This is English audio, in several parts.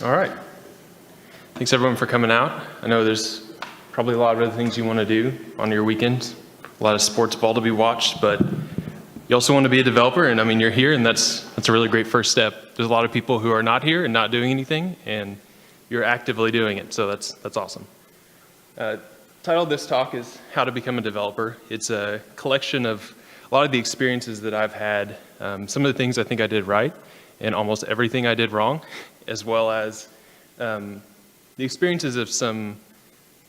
All right. Thanks everyone for coming out. I know there's probably a lot of other things you want to do on your weekends, a lot of sports ball to be watched, but you also want to be a developer, and I mean, you're here, and that's a really great first step. There's a lot of people who are not here and not doing anything, and you're actively doing it, so that's awesome. Title of this talk is How to Become a Developer. It's a collection of a lot of the experiences that I've had, some of the things I think I did right, and almost everything I did wrong, as well as the experiences of some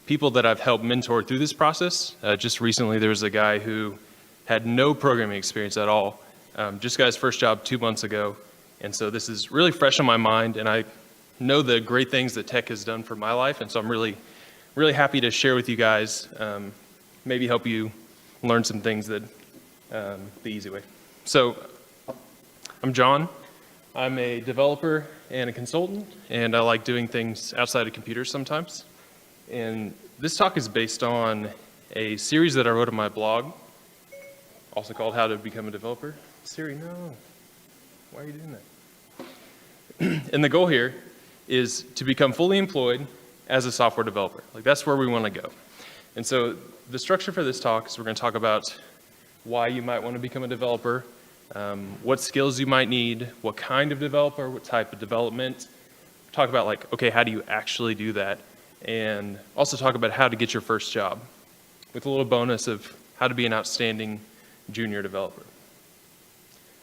people that I've helped mentor through this process. Just recently, there was a guy who had no programming experience at all, just got his first job 2 months ago, and so this is really fresh on my mind, and I know the great things that tech has done for my life, and so I'm really happy to share with you guys, maybe help you learn some things that the easy way. So, I'm John. I'm a developer and a consultant, and I like doing things outside of computers sometimes. And this talk is based on a series that I wrote on my blog, also called How to Become a Developer. Siri, no. Why are you doing that? And the goal here is to become fully employed as a software developer. Like, that's where we want to go. And so the structure for this talk is we're going to talk about why you might want to become a developer, what skills you might need, what kind of developer, what type of development. Talk about, like, okay, how do you actually do that? And also talk about how to get your first job, with a little bonus of how to be an outstanding junior developer.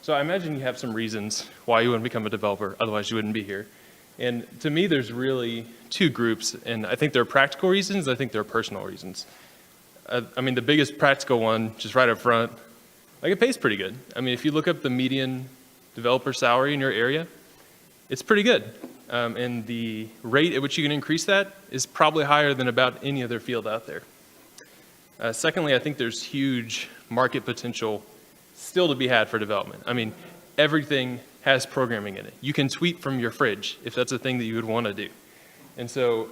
So I imagine you have some reasons why you want to become a developer, otherwise you wouldn't be here. And to me, there's really two groups, and I think there are practical reasons, I think there are personal reasons. I mean, the biggest practical one, just right up front, like, it pays pretty good. I mean, if you look up the median developer salary in your area, it's pretty good. And the rate at which you can increase that is probably higher than about any other field out there. Secondly, I think there's huge market potential still to be had for development. I mean, everything has programming in it. You can tweet from your fridge if that's a thing that you would want to do. And so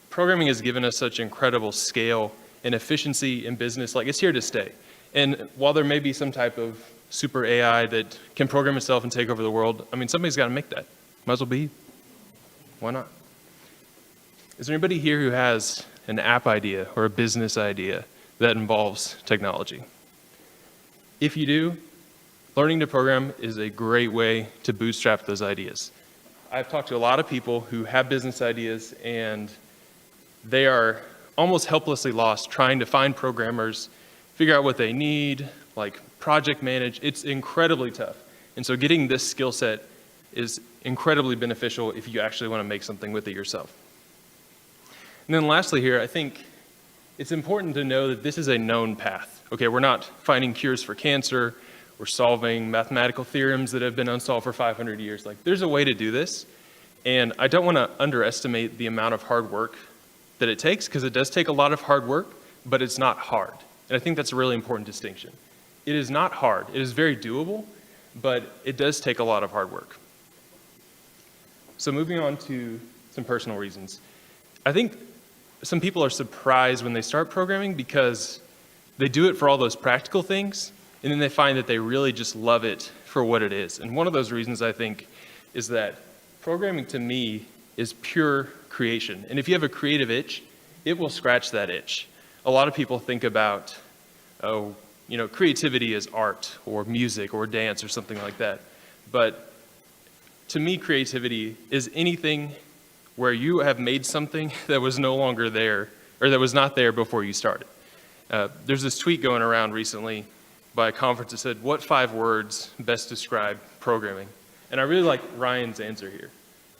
programming has given us such incredible scale and efficiency in business, like, it's here to stay. And while there may be some type of super AI that can program itself and take over the world, I mean, somebody's got to make that. Might as well be you. Why not? Is there anybody here who has an app idea or a business idea that involves technology? If you do, learning to program is a great way to bootstrap those ideas. I've talked to a lot of people who have business ideas, and they are almost helplessly lost trying to find programmers, figure out what they need, like project manage. It's incredibly tough. And so getting this skill set is incredibly beneficial if you actually want to make something with it yourself. And then lastly here, I think it's important to know that this is a known path. Okay, we're not finding cures for cancer, we're solving mathematical theorems that have been unsolved for 500 years. Like, there's a way to do this, and I don't want to underestimate the amount of hard work that it takes, because it does take a lot of hard work, but it's not hard. And I think that's a really important distinction. It is not hard. It is very doable, but it does take a lot of hard work. So moving on to some personal reasons. I think some people are surprised when they start programming because they do it for all those practical things, and then they find that they really just love it for what it is. And one of those reasons, I think, is that programming to me is pure creation. And if you have a creative itch, it will scratch that itch. A lot of people think about, creativity is art or music or dance or something like that. But to me, creativity is anything where you have made something that was no longer there, or that was not there before you started. There's this tweet going around recently by a conference that said, what 5 words best describe programming? And I really like Ryan's answer here: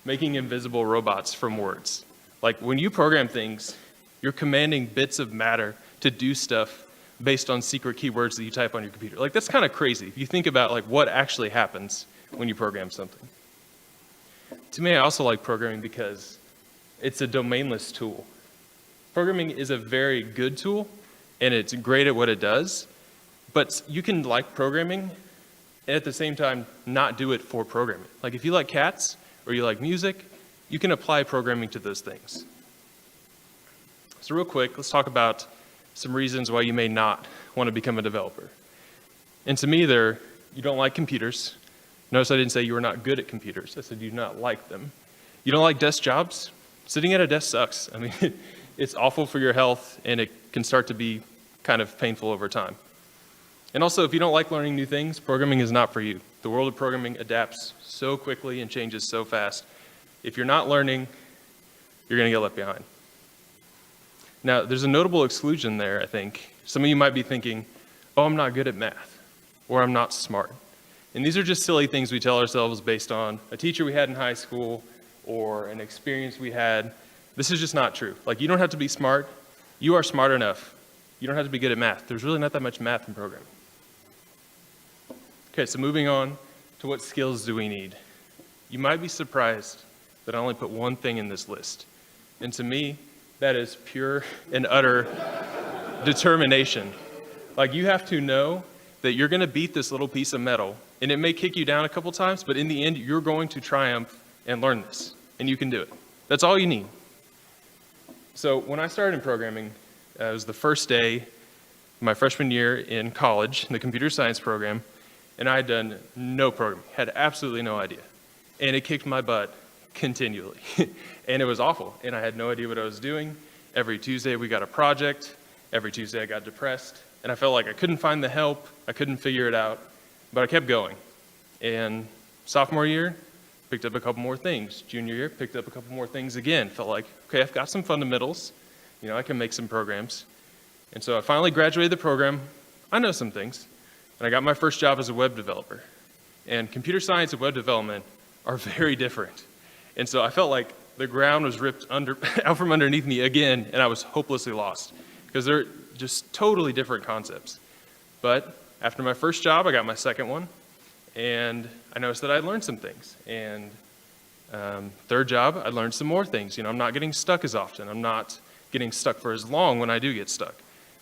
making invisible robots from words. Like, when you program things, you're commanding bits of matter to do stuff based on secret keywords that you type on your computer. Like, that's kind of crazy if you think about, like, what actually happens when you program something. To me, I also like programming because it's a domainless tool. Programming is a very good tool, and it's great at what it does, but you can like programming and at the same time not do it for programming. Like, if you like cats or you like music, you can apply programming to those things. So real quick, let's talk about some reasons why you may not want to become a developer. And to me, you don't like computers. Notice I didn't say you were not good at computers. I said you do not like them. You don't like desk jobs? Sitting at a desk sucks. I mean, it's awful for your health, and it can start to be kind of painful over time. And also, if you don't like learning new things, programming is not for you. The world of programming adapts so quickly and changes so fast. If you're not learning, you're going to get left behind. Now, there's a notable exclusion there, I think. Some of you might be thinking, oh, I'm not good at math, or I'm not smart. And these are just silly things we tell ourselves based on a teacher we had in high school or an experience we had. This is just not true. Like, you don't have to be smart. You are smart enough. You don't have to be good at math. There's really not that much math in programming. Okay, so moving on to what skills do we need? You might be surprised that I only put one thing in this list. And to me, that is pure and utter determination. Like, you have to know that you're going to beat this little piece of metal, and it may kick you down a couple times, but in the end, you're going to triumph and learn this, and you can do it. That's all you need. So when I started in programming, it was the first day of my freshman year in college, in the computer science program, and I had done no programming, had absolutely no idea. And it kicked my butt continually. And it was awful, and I had no idea what I was doing. Every Tuesday we got a project. Every Tuesday I got depressed, and I felt like I couldn't find the help. I couldn't figure it out, but I kept going. And sophomore year, picked up a couple more things. Junior year, picked up a couple more things again. Felt like, okay, I've got some fundamentals. You know, I can make some programs. And so I finally graduated the program. I know some things. And I got my first job as a web developer. And computer science and web development are very different. And so I felt like the ground was ripped out from underneath me again, and I was hopelessly lost, because they're just totally different concepts. But after my first job, I got my second one, and I noticed that I'd learned some things. And third job, I learned some more things. You know, I'm not getting stuck as often. I'm not getting stuck for as long when I do get stuck.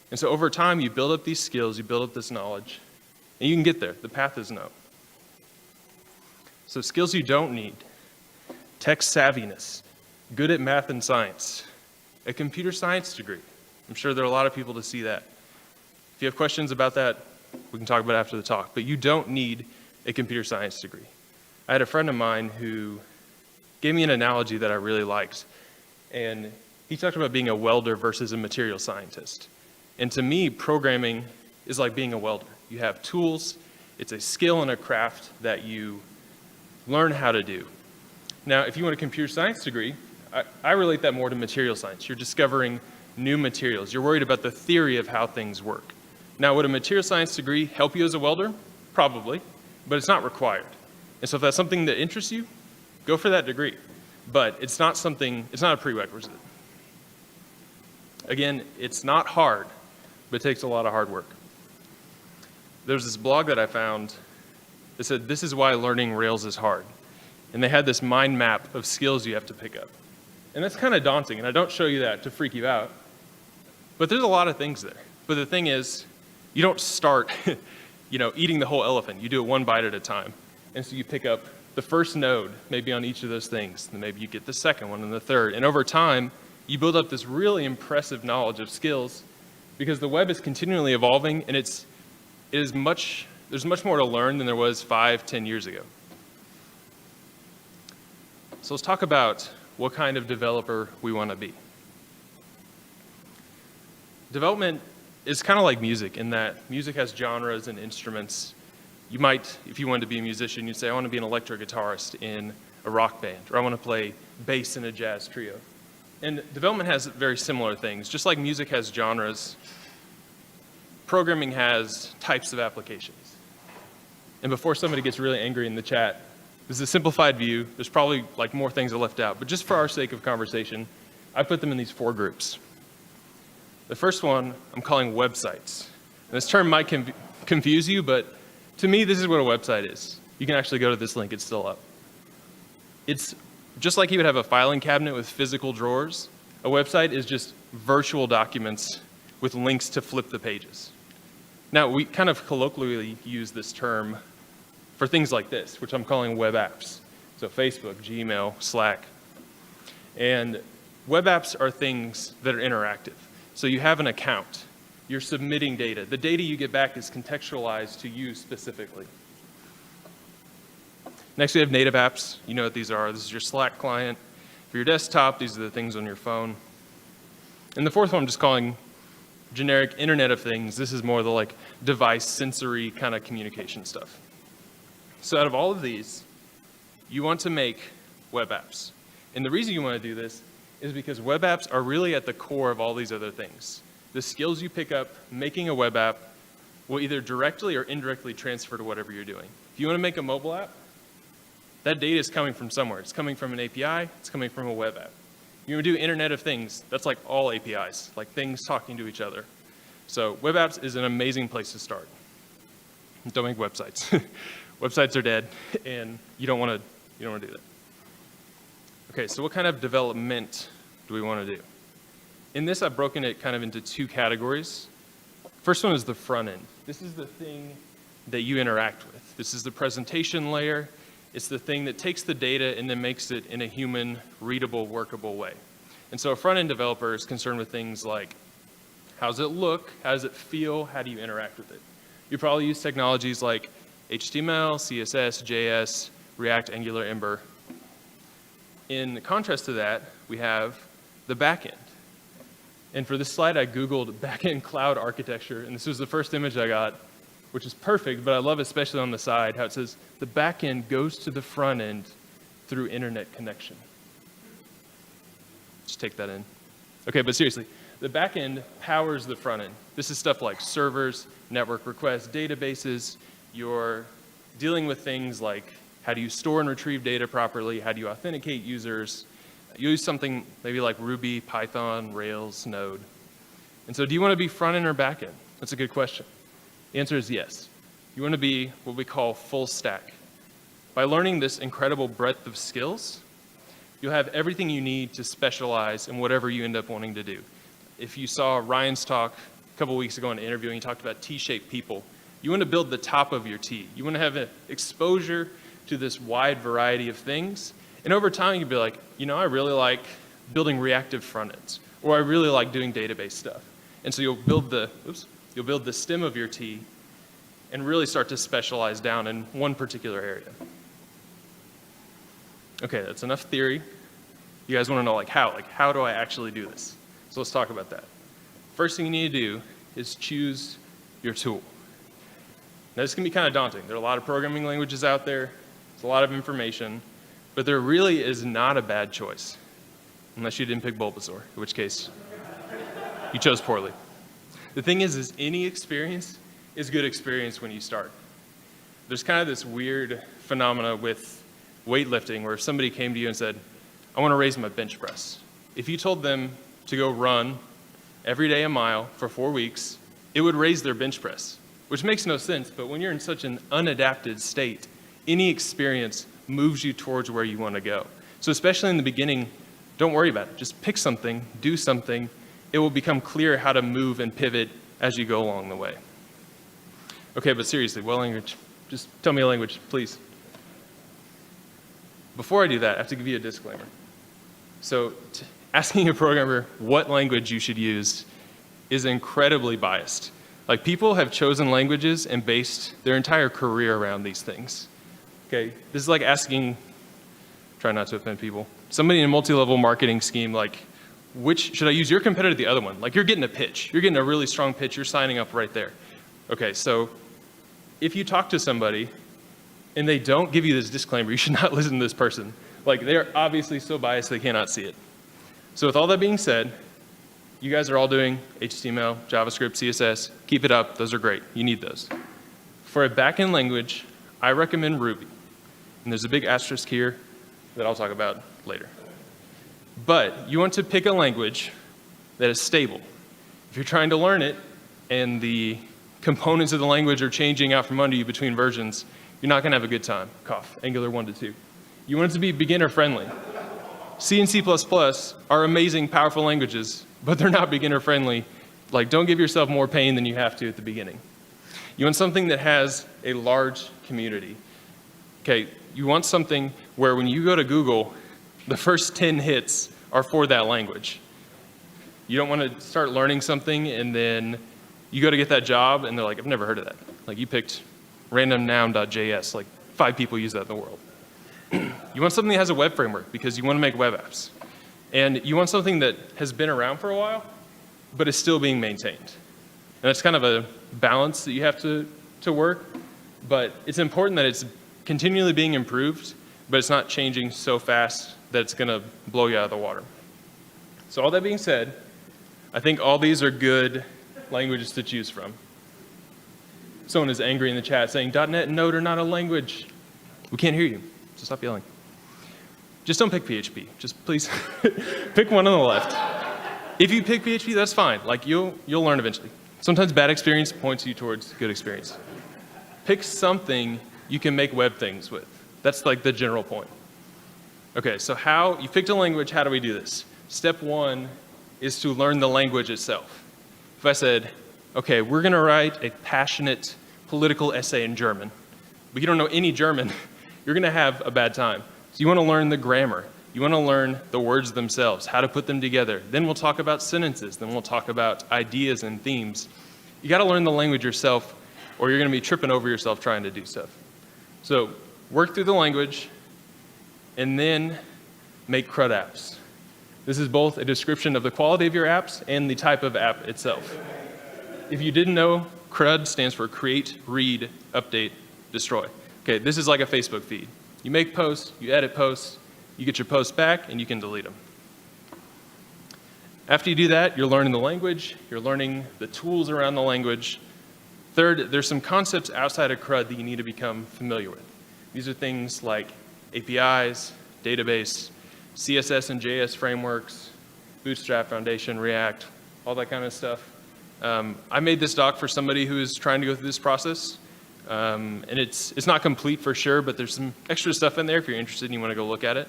And so over time, you build up these skills, you build up this knowledge, and you can get there. The path is known. So skills you don't need: tech savviness, good at math and science, a computer science degree. I'm sure there are a lot of people to see that. If you have questions about that, we can talk about it after the talk, but you don't need a computer science degree. I had a friend of mine who gave me an analogy that I really liked, and he talked about being a welder versus a material scientist. And to me, programming is like being a welder. You have tools, it's a skill and a craft that you learn how to do. Now, if you want a computer science degree, I relate that more to material science. You're discovering new materials. You're worried about the theory of how things work. Now, would a material science degree help you as a welder? Probably, but it's not required. And so if that's something that interests you, go for that degree. But it's not a prerequisite. Again, it's not hard, but it takes a lot of hard work. There's this blog that I found that said, "This is why learning Rails is hard." And they had this mind map of skills you have to pick up. And that's kind of daunting, and I don't show you that to freak you out. But there's a lot of things there. But the thing is, you don't start eating the whole elephant. You do it one bite at a time. And so you pick up the first node, maybe on each of those things. Then maybe you get the second one and the third. And over time, you build up this really impressive knowledge of skills, because the web is continually evolving, and there's much more to learn than there was 5-10 years ago. So let's talk about what kind of developer we want to be. Development is kind of like music, in that music has genres and instruments. You might, if you wanted to be a musician, you'd say, I want to be an electric guitarist in a rock band, or I want to play bass in a jazz trio. And development has very similar things. Just like music has genres, programming has types of applications. And before somebody gets really angry in the chat, this is a simplified view. There's probably more things I left out, but just for our sake of conversation, I put them in these 4 groups. The first one I'm calling websites. And this term might confuse you, but to me, this is what a website is. You can actually go to this link, it's still up. It's just like you would have a filing cabinet with physical drawers. A website is just virtual documents with links to flip the pages. Now, we kind of colloquially use this term for things like this, which I'm calling web apps. So Facebook, Gmail, Slack. And web apps are things that are interactive. So you have an account. You're submitting data. The data you get back is contextualized to you specifically. Next, we have native apps. You know what these are. This is your Slack client. For your desktop, these are the things on your phone. And the fourth one I'm just calling generic Internet of Things. This is more the like device sensory kind of communication stuff. So out of all of these, you want to make web apps. And the reason you want to do this is because web apps are really at the core of all these other things. The skills you pick up making a web app will either directly or indirectly transfer to whatever you're doing. If you want to make a mobile app, that data is coming from somewhere. It's coming from an API, it's coming from a web app. You want to do Internet of Things, that's like all APIs, like things talking to each other. So web apps is an amazing place to start. Don't make websites. Websites are dead, and you don't want to do that. Okay, so what kind of development do we want to do? In this, I've broken it kind of into two categories. First one is the front end. This is the thing that you interact with. This is the presentation layer. It's the thing that takes the data and then makes it in a human, readable, workable way. And so a front-end developer is concerned with things like, how does it look? How does it feel? How do you interact with it? You probably use technologies like HTML, CSS, JS, React, Angular, Ember. In contrast to that, we have the back end. And for this slide, I Googled back-end cloud architecture, and this was the first image I got, which is perfect, but I love especially on the side how it says the back end goes to the front end through internet connection. Just take that in. Okay, but seriously, the back end powers the front end. This is stuff like servers, network requests, databases. You're dealing with things like how do you store and retrieve data properly? How do you authenticate users? You use something maybe like Ruby, Python, Rails, Node. And so do you want to be front end or back end? That's a good question. The answer is yes. You want to be what we call full stack. By learning this incredible breadth of skills, you'll have everything you need to specialize in whatever you end up wanting to do. If you saw Ryan's talk a couple weeks ago in an interview and he talked about T-shaped people, you want to build the top of your T. You want to have exposure to this wide variety of things. And over time, you'll be like, I really like building reactive front ends, or I really like doing database stuff. And so you'll build the stem of your T and really start to specialize down in one particular area. Okay, that's enough theory. You guys want to know how do I actually do this? So let's talk about that. First thing you need to do is choose your tool. Now this can be kind of daunting. There are a lot of programming languages out there. There's a lot of information. But there really is not a bad choice, unless you didn't pick Bulbasaur, in which case you chose poorly. The thing is any experience is good experience when you start. There's kind of this weird phenomena with weightlifting where if somebody came to you and said, I want to raise my bench press. If you told them to go run every day a mile for 4 weeks, it would raise their bench press, which makes no sense. But when you're in such an unadapted state, any experience moves you towards where you want to go. So especially in the beginning, don't worry about it. Just pick something, do something. It will become clear how to move and pivot as you go along the way. Okay, but seriously, what language? Just tell me a language, please. Before I do that, I have to give you a disclaimer. So asking a programmer what language you should use is incredibly biased. Like people have chosen languages and based their entire career around these things. Okay, this is like asking, try not to offend people, somebody in a multi-level marketing scheme, like, which, should I use your competitor or the other one? Like, you're getting a pitch. You're getting a really strong pitch. You're signing up right there. Okay, so if you talk to somebody and they don't give you this disclaimer, you should not listen to this person. Like, they're obviously so biased they cannot see it. So with all that being said, you guys are all doing HTML, JavaScript, CSS. Keep it up. Those are great. You need those. For a back-end language, I recommend Ruby. And there's a big asterisk here that I'll talk about later. But you want to pick a language that is stable. If you're trying to learn it and the components of the language are changing out from under you between versions, you're not going to have a good time. Cough, Angular 1 to 2. You want it to be beginner friendly. C and C++ are amazing, powerful languages, but they're not beginner friendly. Like, don't give yourself more pain than you have to at the beginning. You want something that has a large community. Okay, you want something where when you go to Google, the first 10 hits are for that language. You don't want to start learning something and then you go to get that job and they're like, I've never heard of that. Like you picked randomnoun.js, like 5 people use that in the world. You want something that has a web framework because you want to make web apps. And you want something that has been around for a while, but is still being maintained. And that's kind of a balance that you have to work, but it's important that it's continually being improved, but it's not changing so fast that it's gonna blow you out of the water. So all that being said, I think all these are good languages to choose from. Someone is angry in the chat saying, .NET and Node are not a language. We can't hear you, so stop yelling. Just don't pick PHP. Just please pick one on the left. If you pick PHP, that's fine. Like you'll learn eventually. Sometimes bad experience points you towards good experience. Pick something you can make web things with. That's like the general point. Okay, so you picked a language, how do we do this? Step one is to learn the language itself. If I said, okay, we're gonna write a passionate political essay in German, but you don't know any German, you're gonna have a bad time. So you wanna learn the grammar. You wanna learn the words themselves, how to put them together. Then we'll talk about sentences. Then we'll talk about ideas and themes. You gotta learn the language yourself, or you're gonna be tripping over yourself trying to do stuff. So work through the language, and then make CRUD apps. This is both a description of the quality of your apps and the type of app itself. If you didn't know, CRUD stands for create, read, update, destroy. Okay, this is like a Facebook feed. You make posts, you edit posts, you get your posts back, and you can delete them. After you do that, you're learning the language, you're learning the tools around the language. Third, there's some concepts outside of CRUD that you need to become familiar with. These are things like APIs, database, CSS and JS frameworks, Bootstrap, Foundation, React, all that kind of stuff. I made this doc for somebody who is trying to go through this process. And it's not complete for sure, but there's some extra stuff in there if you're interested and you want to go look at it.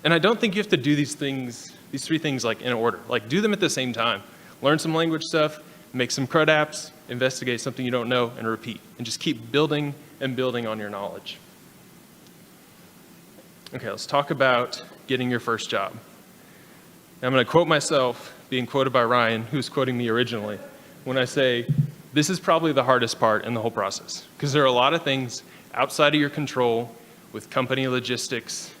And I don't think you have to do these three things like in order. Like do them at the same time. Learn some language stuff, make some CRUD apps, investigate something you don't know, and repeat. And just keep building and building on your knowledge. Okay, let's talk about getting your first job. Now, I'm going to quote myself, being quoted by Ryan, who's quoting me originally, when I say, this is probably the hardest part in the whole process, because there are a lot of things outside of your control with company logistics,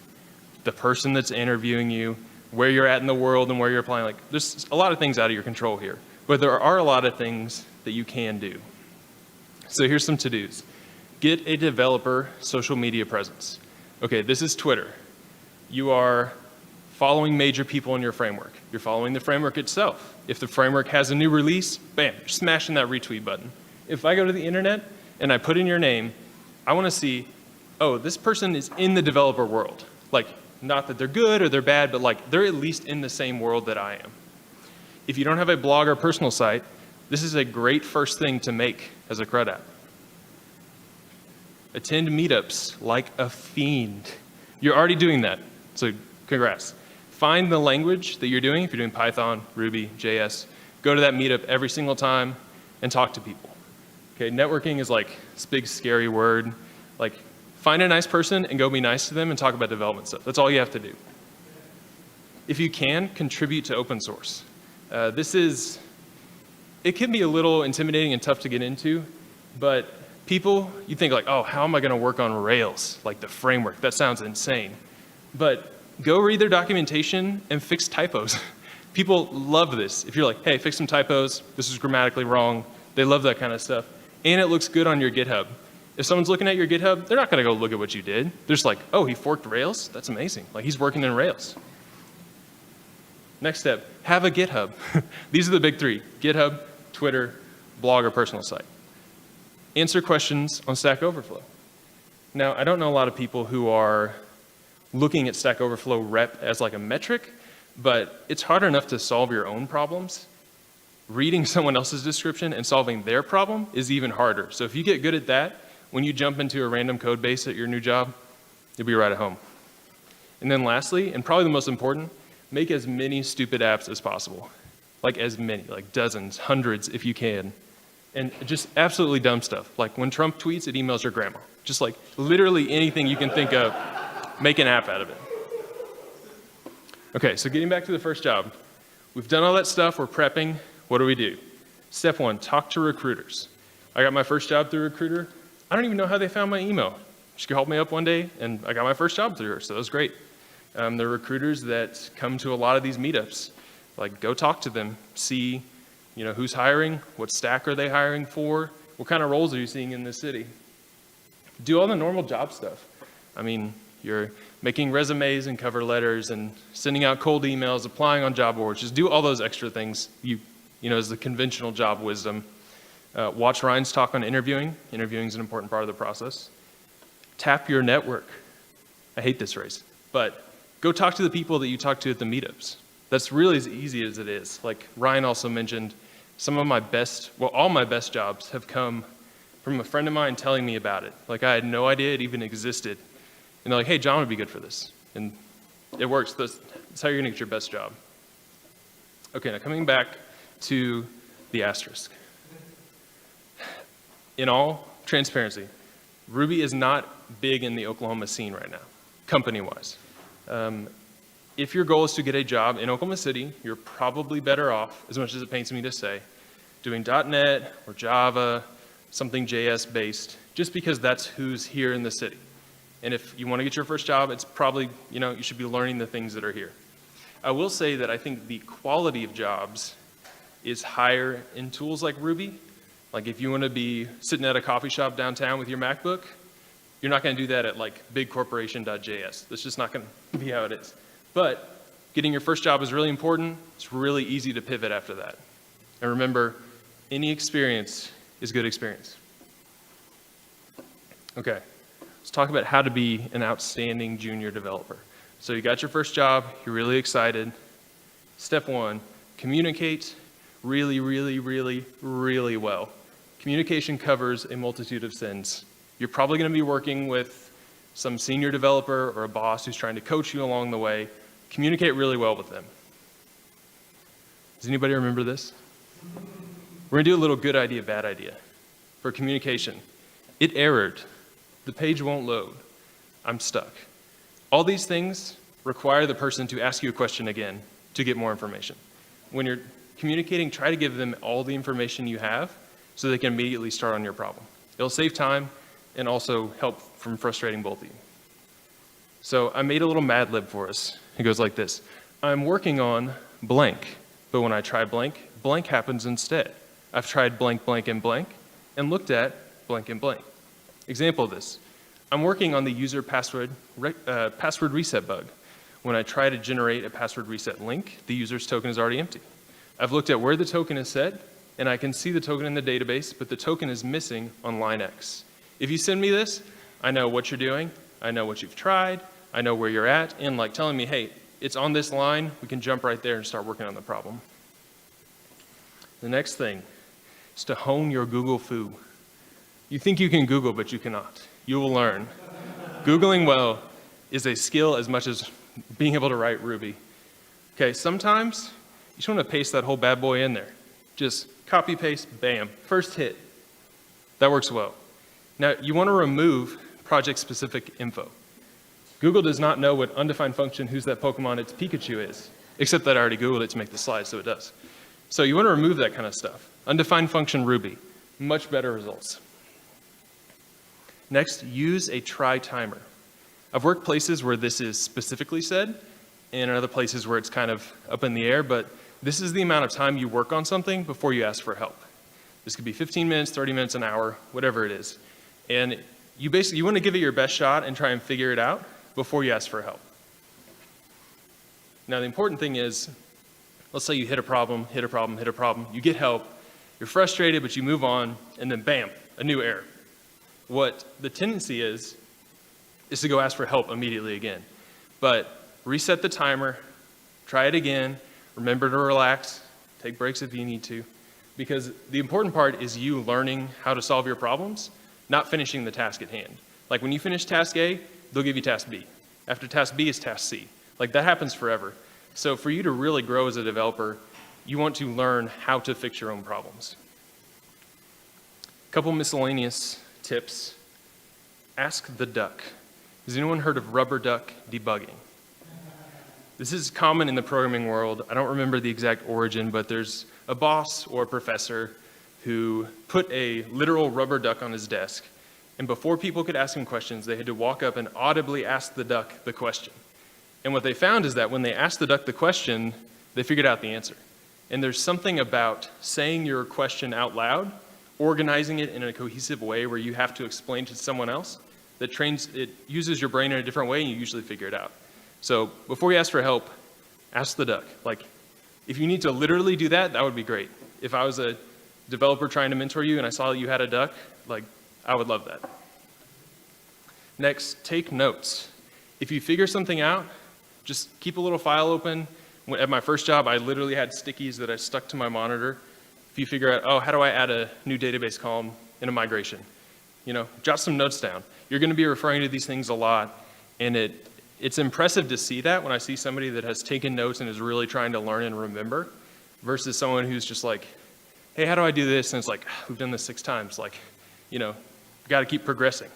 the person that's interviewing you, where you're at in the world and where you're applying. Like, there's a lot of things out of your control here, but there are a lot of things that you can do. So here's some to-dos. Get a developer social media presence. Okay, this is Twitter. You are following major people in your framework. You're following the framework itself. If the framework has a new release, bam, you're smashing that retweet button. If I go to the internet and I put in your name, I want to see, oh, this person is in the developer world. Like, not that they're good or they're bad, but like they're at least in the same world that I am. If you don't have a blog or personal site, this is a great first thing to make as a CRUD app. Attend meetups like a fiend. You're already doing that, so congrats. Find the language that you're doing. If you're doing Python, Ruby, JS, go to that meetup every single time and talk to people. Okay, networking is like this big scary word. Like, find a nice person and go be nice to them and talk about development stuff. That's all you have to do. If you can, contribute to open source. It can be a little intimidating and tough to get into, but people, you think like, oh, how am I going to work on Rails, like the framework? That sounds insane. But go read their documentation and fix typos. People love this. If you're like, hey, fix some typos, this is grammatically wrong, they love that kind of stuff. And it looks good on your GitHub. If someone's looking at your GitHub, they're not going to go look at what you did. They're just like, oh, he forked Rails? That's amazing. Like, he's working in Rails. Next step, have a GitHub. These are the big three: GitHub, Twitter, blog, or personal site. Answer questions on Stack Overflow. Now, I don't know a lot of people who are looking at Stack Overflow rep as like a metric, but it's hard enough to solve your own problems. Reading someone else's description and solving their problem is even harder. So if you get good at that, when you jump into a random code base at your new job, you'll be right at home. And then lastly, and probably the most important, make as many stupid apps as possible. Like as many, like dozens, hundreds if you can. And just absolutely dumb stuff. Like when Trump tweets, it emails your grandma. Just like literally anything you can think of, make an app out of it. Okay, so getting back to the first job. We've done all that stuff, we're prepping. What do we do? Step one, talk to recruiters. I got my first job through a recruiter. I don't even know how they found my email. She called me up one day and I got my first job through her, so that was great. There are recruiters that come to a lot of these meetups. Like, go talk to them, see, who's hiring, what stack are they hiring for, what kind of roles are you seeing in this city. Do all the normal job stuff. I mean, you're making resumes and cover letters and sending out cold emails, applying on job boards. Just do all those extra things, as the conventional job wisdom. Watch Ryan's talk on interviewing. Interviewing is an important part of the process. Tap your network. I hate this phrase, but go talk to the people that you talk to at the meetups. That's really as easy as it is. Like Ryan also mentioned, all my best jobs have come from a friend of mine telling me about it. Like, I had no idea it even existed. And they're like, hey, John would be good for this. And it works. That's how you're gonna get your best job. Okay, now coming back to the asterisk. In all transparency, Ruby is not big in the Oklahoma scene right now, company-wise. If your goal is to get a job in Oklahoma City, you're probably better off, as much as it pains me to say, doing .NET or Java, something JS-based, just because that's who's here in the city. And if you want to get your first job, it's probably, you should be learning the things that are here. I will say that I think the quality of jobs is higher in tools like Ruby. Like if you want to be sitting at a coffee shop downtown with your MacBook, you're not going to do that at like bigcorporation.js. That's just not going to be how it is. But getting your first job is really important. It's really easy to pivot after that. And remember, any experience is good experience. Okay, let's talk about how to be an outstanding junior developer. So you got your first job, you're really excited. Step one, communicate really, really, really, really well. Communication covers a multitude of sins. You're probably going to be working with some senior developer or a boss who's trying to coach you along the way. Communicate really well with them. Does anybody remember this? We're going to do a little good idea, bad idea. For communication, it errored. The page won't load. I'm stuck. All these things require the person to ask you a question again to get more information. When you're communicating, try to give them all the information you have so they can immediately start on your problem. It'll save time and also help from frustrating both of you. So I made a little Mad Lib for us. It goes like this. I'm working on blank, but when I try blank, blank happens instead. I've tried blank, blank, and blank, and looked at blank and blank. Example of this. I'm working on the user password reset bug. When I try to generate a password reset link, the user's token is already empty. I've looked at where the token is set, and I can see the token in the database, but the token is missing on line X. If you send me this, I know what you're doing, I know what you've tried, I know where you're at, and like telling me, hey, it's on this line, we can jump right there and start working on the problem. The next thing is to hone your Google foo. You think you can Google, but you cannot. You will learn. Googling well is a skill as much as being able to write Ruby. Okay, sometimes you just want to paste that whole bad boy in there. Just copy, paste, bam, first hit. That works well. Now, you want to remove project-specific info. Google does not know what undefined function, who's that Pokemon, it's Pikachu is, except that I already Googled it to make the slide, so it does. So you want to remove that kind of stuff. Undefined function Ruby, much better results. Next, use a try timer. I've worked places where this is specifically said, and in other places where it's kind of up in the air, but this is the amount of time you work on something before you ask for help. This could be 15 minutes, 30 minutes, an hour, whatever it is. And you want to give it your best shot and try and figure it out before you ask for help. Now, the important thing is, let's say you hit a problem, you get help, you're frustrated, but you move on, and then bam, a new error. What the tendency is to go ask for help immediately again. But reset the timer, try it again, remember to relax, take breaks if you need to, because the important part is you learning how to solve your problems, not finishing the task at hand. Like when you finish task A, they'll give you task B. After task B is task C. Like that happens forever. So for you to really grow as a developer, you want to learn how to fix your own problems. A couple miscellaneous tips. Ask the duck. Has anyone heard of rubber duck debugging? This is common in the programming world. I don't remember the exact origin, but there's a boss or a professor who put a literal rubber duck on his desk, and before people could ask him questions, they had to walk up and audibly ask the duck the question. And what they found is that when they asked the duck the question, they figured out the answer. And there's something about saying your question out loud, organizing it in a cohesive way where you have to explain to someone else, it uses your brain in a different way and you usually figure it out. So before you ask for help, ask the duck. Like, if you need to literally do that, that would be great. If I was a developer trying to mentor you and I saw that you had a duck, like, I would love that. Next, take notes. If you figure something out, just keep a little file open. At my first job, I literally had stickies that I stuck to my monitor. If you figure out, oh, how do I add a new database column in a migration? Jot some notes down. You're going to be referring to these things a lot, and it's impressive to see that when I see somebody that has taken notes and is really trying to learn and remember versus someone who's just like, hey, how do I do this? And it's like, we've done this 6 times. Like, got to keep progressing.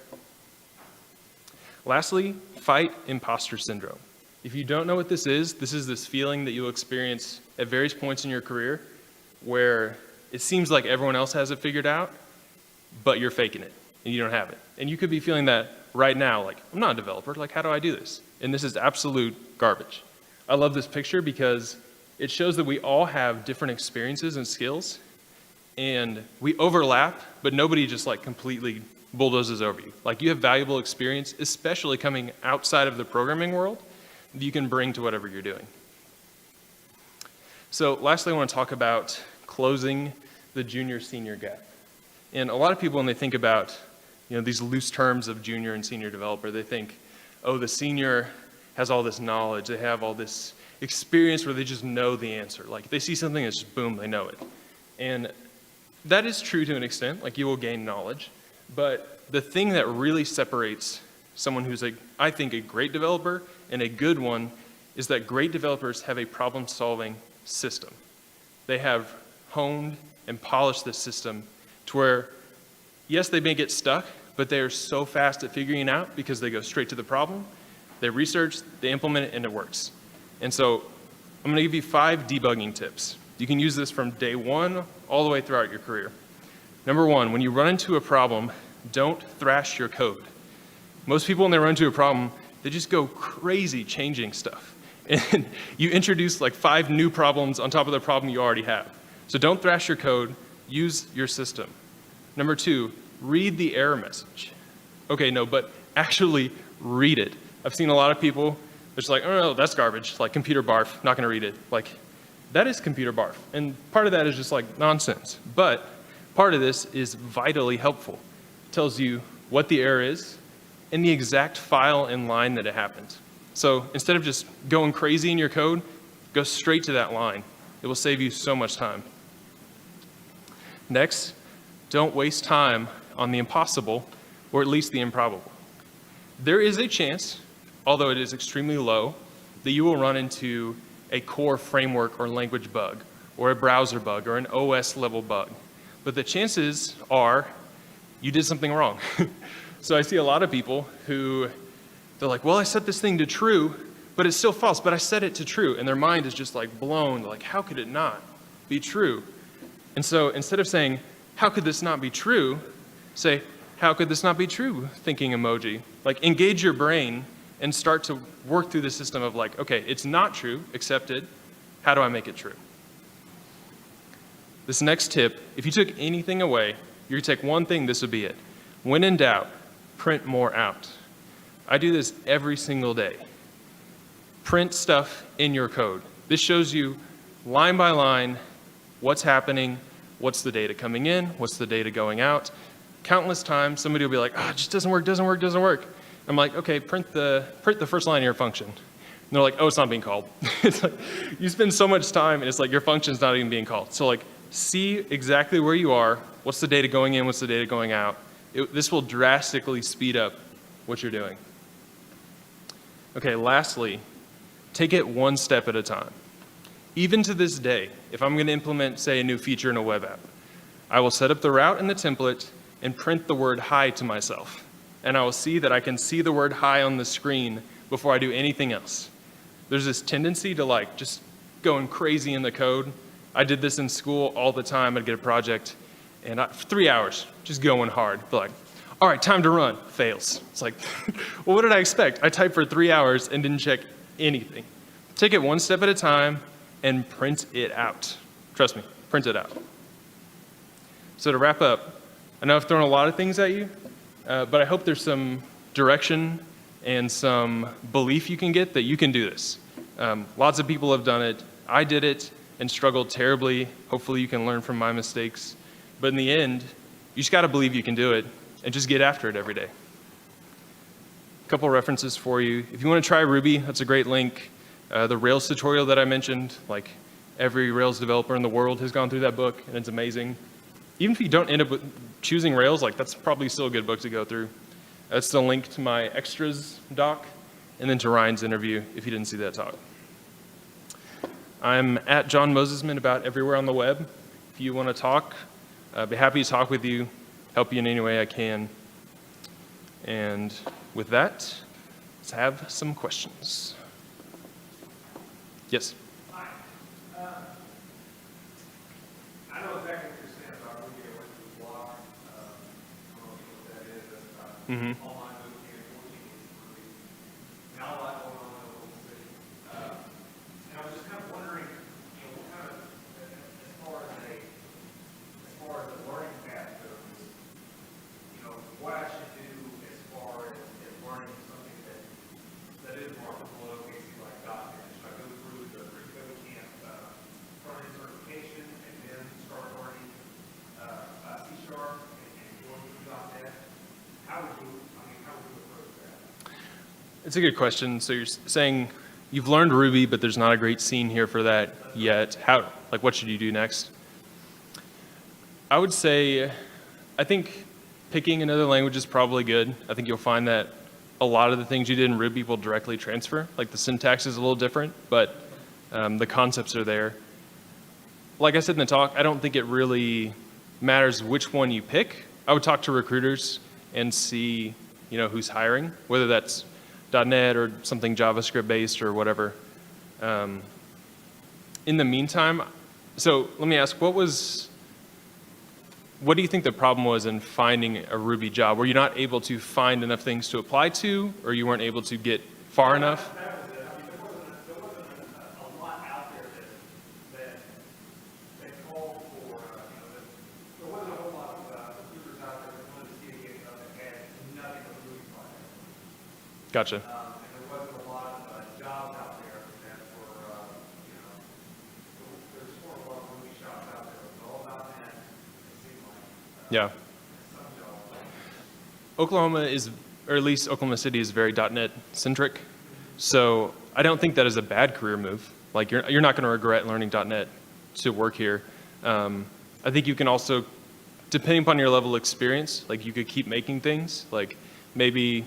Lastly, fight imposter syndrome. If you don't know what this is this feeling that you'll experience at various points in your career where it seems like everyone else has it figured out, but you're faking it and you don't have it. And you could be feeling that right now, like, I'm not a developer, like, how do I do this? And this is absolute garbage. I love this picture because it shows that we all have different experiences and skills, and we overlap, but nobody just like completely bulldozes over you. Like, you have valuable experience, especially coming outside of the programming world, that you can bring to whatever you're doing. So lastly, I want to talk about closing the junior-senior gap. And a lot of people, when they think about these loose terms of junior and senior developer, they think, oh, the senior has all this knowledge, they have all this experience where they just know the answer. Like, if they see something, it's just boom, they know it. And that is true to an extent, like, you will gain knowledge. But the thing that really separates someone who's, I think, a great developer and a good one is that great developers have a problem-solving system. They have honed and polished this system to where, yes, they may get stuck, but they are so fast at figuring it out because they go straight to the problem, they research, they implement it, and it works. And so I'm going to give you 5 debugging tips. You can use this from day 1 all the way throughout your career. Number 1, when you run into a problem, don't thrash your code. Most people, when they run into a problem, they just go crazy changing stuff. And you introduce like 5 new problems on top of the problem you already have. So don't thrash your code, use your system. Number 2, read the error message. Okay, no, but actually read it. I've seen a lot of people, they're just like, oh no, that's garbage, like computer barf, not gonna read it. Like, that is computer barf. And part of that is just like nonsense. But part of this is vitally helpful. It tells you what the error is and the exact file and line that it happened. So instead of just going crazy in your code, go straight to that line. It will save you so much time. Next, don't waste time on the impossible, or at least the improbable. There is a chance, although it is extremely low, that you will run into a core framework or language bug, or a browser bug, or an OS level bug. But the chances are you did something wrong. So I see a lot of people who, they're like, well, I set this thing to true, but it's still false, but I set it to true. And their mind is just like blown, like, how could it not be true? And so instead of saying, how could this not be true, say, how could this not be true, thinking emoji. Like, engage your brain and start to work through the system of like, okay, it's not true, accepted, how do I make it true? This next tip, if you took anything away, you could take one thing, this would be it. When in doubt, print more out. I do this every single day. Print stuff in your code. This shows you line by line what's happening, what's the data coming in, what's the data going out. Countless times, somebody will be like, oh, it just doesn't work, doesn't work, doesn't work. I'm like, okay, print the first line of your function. And they're like, oh, it's not being called. It's like, you spend so much time and it's like your function's not even being called. So like, see exactly where you are, what's the data going in, what's the data going out. This will drastically speed up what you're doing. Okay, lastly, take it one step at a time. Even to this day, if I'm going to implement, say, a new feature in a web app, I will set up the route and the template and print the word hi to myself. And I will see that I can see the word hi on the screen before I do anything else. There's this tendency to like just going crazy in the code. I did this in school all the time. I'd get a project and 3 hours just going hard. But like, all right, time to run. Fails. It's like, well, what did I expect? I typed for 3 hours and didn't check anything. Take it one step at a time and print it out. Trust me, print it out. So to wrap up, I know I've thrown a lot of things at you, but I hope there's some direction and some belief you can get that you can do this. Lots of people have done it. I did it and struggled terribly. Hopefully you can learn from my mistakes. But in the end, you just got to believe you can do it and just get after it every day. A couple references for you. If you want to try Ruby, that's a great link. The Rails tutorial that I mentioned, like every Rails developer in the world has gone through that book, and it's amazing. Even if you don't end up choosing Rails, like that's probably still a good book to go through. That's the link to my extras doc, and then to Ryan's interview if you didn't see that talk. I'm at John Mosesman about everywhere on the web. If you want to talk, I'd be happy to talk with you, help you in any way I can. And with that, let's have some questions. Yes? Hi. I know exactly what you're saying about Ruby on Rails block. I don't know what that is. That's about online boot camp, 14 weeks of Ruby. Now a lot going on in Oklahoma City. And I was just kind of wondering, what kind of, as far as the learning path goes, what I should do as far as learning something that is more applicable to OKC like .NET. Should I go through the pre-code camp front-end certification and then start learning C# and going through .NET? How would you approach that? It's a good question. So you're saying you've learned Ruby, but there's not a great scene here for that yet. What should you do next? I would say, I think picking another language is probably good. I think you'll find that a lot of the things you did in Ruby will directly transfer. Like the syntax is a little different, but the concepts are there. Like I said in the talk, I don't think it really matters which one you pick. I would talk to recruiters and see, who's hiring, whether that's .NET or something JavaScript based or whatever. In the meantime, so let me ask, what do you think the problem was in finding a Ruby job? Were you not able to find enough things to apply to, or you weren't able to get far enough? That was it. I mean, there wasn't a lot out there that called for, there wasn't a whole lot of recruiters out there that wanted to see a game that had nothing but Ruby projects. Gotcha. And there wasn't a lot of jobs out there that were, there's 4 or 5 Ruby shops out there. It was all about that. It seemed like. Yeah. Some jobs. Oklahoma is, or at least Oklahoma City is very .NET centric. So I don't think that is a bad career move. Like you're not going to regret learning .NET to work here. I think you can also, depending upon your level of experience, like you could keep making things. Like maybe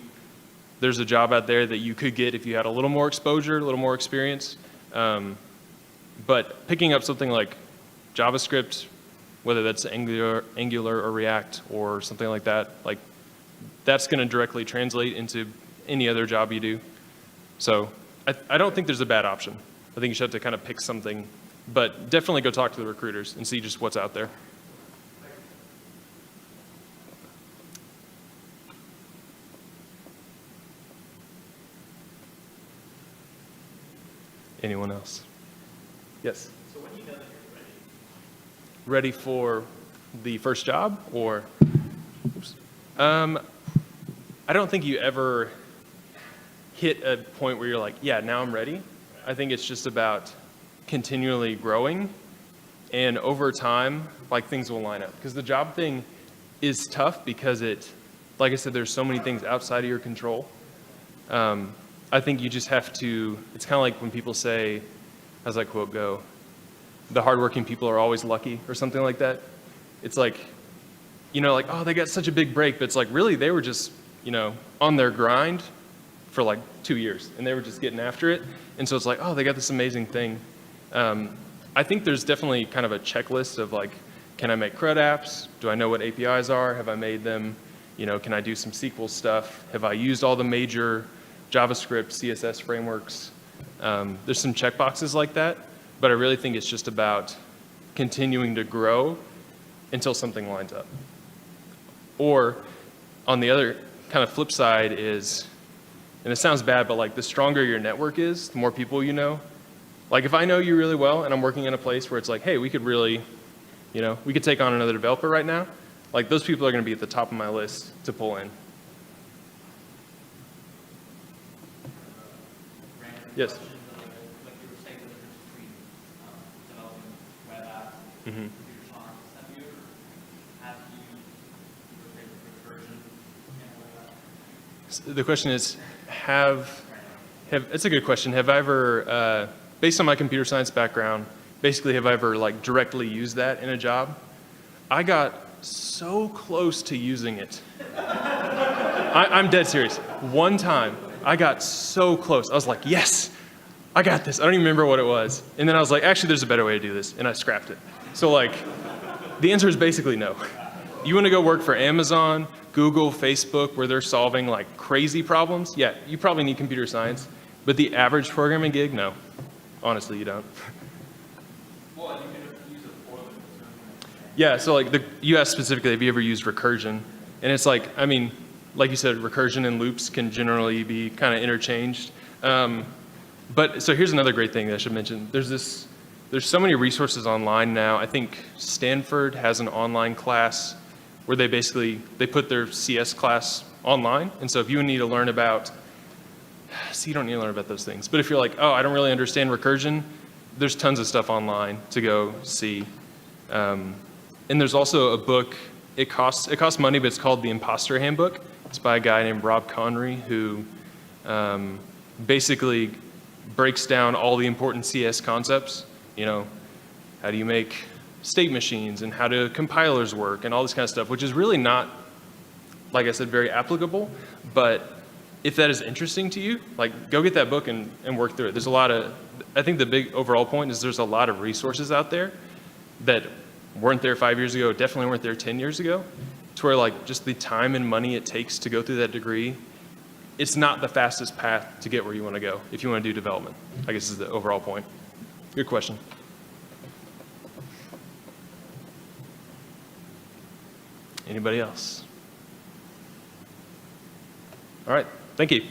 there's a job out there that you could get if you had a little more exposure, a little more experience. But picking up something like JavaScript, whether that's Angular or React or something like that, like that's going to directly translate into any other job you do. So I don't think there's a bad option. I think you should have to kind of pick something, but definitely go talk to the recruiters and see just what's out there. Anyone else? Yes? So when do you know that you're ready? Ready for the first job or? Oops. I don't think you ever hit a point where you're like, yeah, now I'm ready. I think it's just about continually growing, and over time, like things will line up. Because the job thing is tough because like I said, there's so many things outside of your control. I think you just have to, it's kind of like when people say, how's that quote go? The hardworking people are always lucky or something like that. It's like, like, oh, they got such a big break, but it's like, really, they were just, on their grind for like 2 years, and they were just getting after it. And so it's like, oh, they got this amazing thing. I think there's definitely kind of a checklist of like, can I make CRUD apps? Do I know what APIs are? Have I made them? Can I do some SQL stuff? Have I used all the major JavaScript, CSS frameworks? There's some checkboxes like that, but I really think it's just about continuing to grow until something lines up. Or on the other kind of flip side is, And it sounds bad, but like the stronger your network is, the more people you know. Like if I know you really well and I'm working in a place where it's like, hey, we could really, we could take on another developer right now, like those people are going to be at the top of my list to pull in. Yes. Like you were saying, the difference between developing web apps and Mm-hmm. computer science. Have you ever had to use your favorite version in a web app? The question is, it's a good question. Have I ever, based on my computer science background, basically have I ever like directly used that in a job? I got so close to using it. I'm dead serious. One time, I got so close. I was like, yes, I got this. I don't even remember what it was. And then I was like, actually, there's a better way to do this. And I scrapped it. So like, the answer is basically no. You want to go work for Amazon, Google, Facebook, where they're solving like crazy problems? Yeah, you probably need computer science. But the average programming gig, no. Honestly, you don't. Well, you can use it for them. Yeah, so like you asked specifically, have you ever used recursion? And it's like, I mean, like you said, recursion and loops can generally be kind of interchanged. But so here's another great thing that I should mention. There's so many resources online now. I think Stanford has an online class where they put their CS class online. And so if you need to learn about, you don't need to learn about those things. But if you're like, oh, I don't really understand recursion, there's tons of stuff online to go see. And there's also a book, it costs money, but it's called The Imposter Handbook. It's by a guy named Rob Connery who basically breaks down all the important CS concepts. How do you make state machines and how do compilers work and all this kind of stuff, which is really not, like I said, very applicable. But if that is interesting to you, like go get that book and work through it. I think the big overall point is there's a lot of resources out there that weren't there 5 years ago, definitely weren't there 10 years ago, to where like just the time and money it takes to go through that degree, it's not the fastest path to get where you want to go if you want to do development. I guess is the overall point. Good question. Anybody else? All right, thank you.